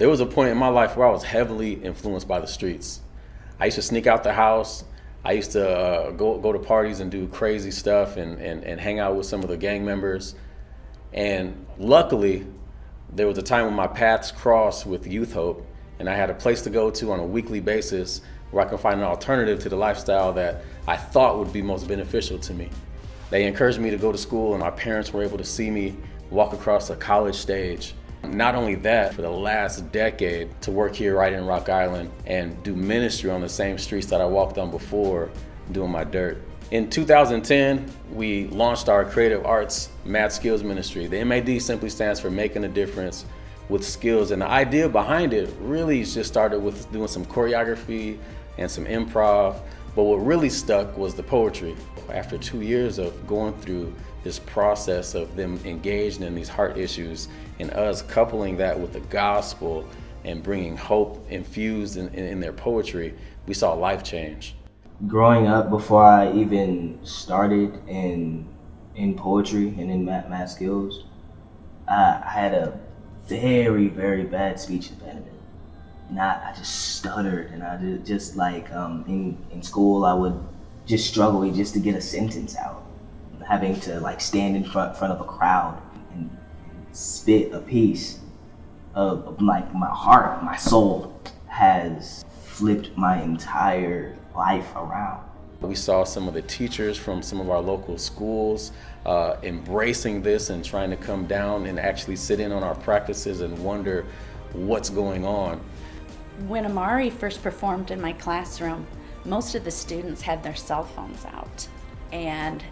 There was a point in my life where I was heavily influenced by the streets. I used to sneak out the house. I used to go to parties and do crazy stuff and hang out with some of the gang members. And luckily, there was a time when my paths crossed with Youth Hope, and I had a place to go to on a weekly basis where I can find an alternative to the lifestyle that I thought would be most beneficial to me. They encouraged me to go to school, and my parents were able to see me walk across a college stage. Not only that, for the last decade, to work here right in Rock Island and do ministry on the same streets that I walked on before, doing my dirt. In 2010, we launched our Creative Arts M.A.D Skills Ministry. The M.A.D simply stands for Making a Difference with Skills, and the idea behind it really just started with doing some choreography and some improv, but what really stuck was the poetry. After 2 years of going through this process of them engaged in these heart issues and us coupling that with the gospel and bringing hope infused in their poetry, we saw life change. Growing up, before I even started in poetry and in math skills, I had a very, very bad speech impediment. And I just stuttered, and I just like in school I would just struggle just to get a sentence out, having to like stand in front of a crowd and spit a piece of like my heart, my soul has flipped my entire life around. We saw some of the teachers from some of our local schools embracing this and trying to come down and actually sit in on our practices and wonder what's going on. When Amari first performed in my classroom, most of the students had their cell phones out. And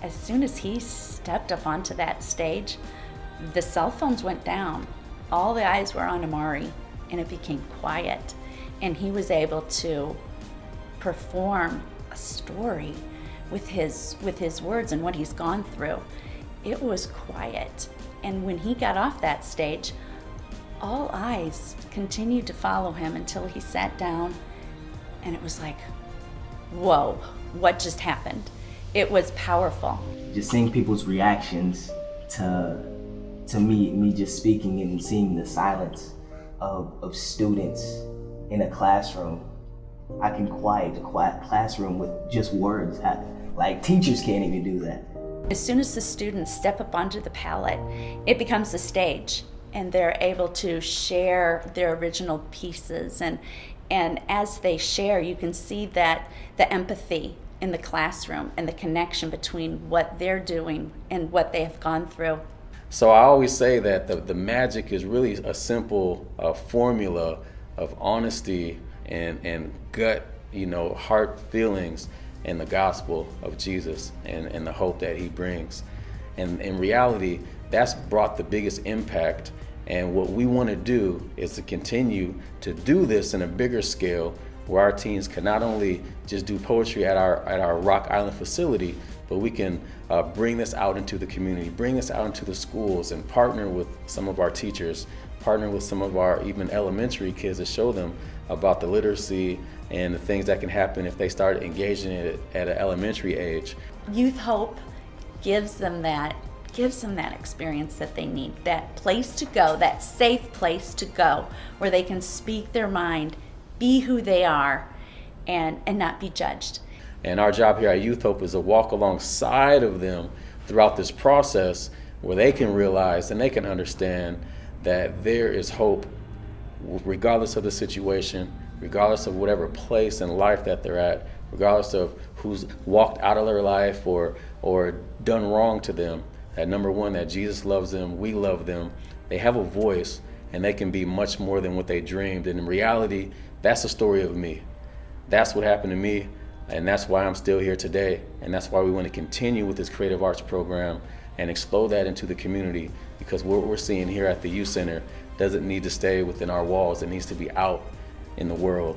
as soon as he stepped up onto that stage, the cell phones went down. All the eyes were on Amari, and it became quiet. And he was able to perform a story with his words and what he's gone through. It was quiet. And when he got off that stage, all eyes continued to follow him until he sat down, and it was like, whoa, what just happened? It was powerful. Just seeing people's reactions to me just speaking and seeing the silence of students in a classroom. I can quiet a quiet classroom with just words. Like teachers can't even do that. As soon as the students step up onto the palette, it becomes a stage, and they're able to share their original pieces. And as they share, you can see that the empathy in the classroom and the connection between what they're doing and what they have gone through. So I always say that the magic is really a simple formula of honesty and gut, heart feelings in the gospel of Jesus and the hope that he brings. And in reality, that's brought the biggest impact. And what we want to do is to continue to do this in a bigger scale, where our teens can not only just do poetry at our Rock Island facility, but we can bring this out into the community, bring this out into the schools, and partner with some of our teachers, partner with some of our even elementary kids to show them about the literacy and the things that can happen if they start engaging in it at an elementary age. Youth Hope gives them that experience that they need, that place to go, that safe place to go, where they can speak their mind, be who they are, and not be judged. And our job here at Youth Hope is to walk alongside of them throughout this process, where they can realize and they can understand that there is hope regardless of the situation, regardless of whatever place in life that they're at, regardless of who's walked out of their life or done wrong to them. That number one, that Jesus loves them, we love them. They have a voice, and they can be much more than what they dreamed. And in reality, that's the story of me. That's what happened to me, and that's why I'm still here today. And that's why we want to continue with this creative arts program and explode that into the community, because what we're seeing here at the Youth Center doesn't need to stay within our walls. It needs to be out in the world.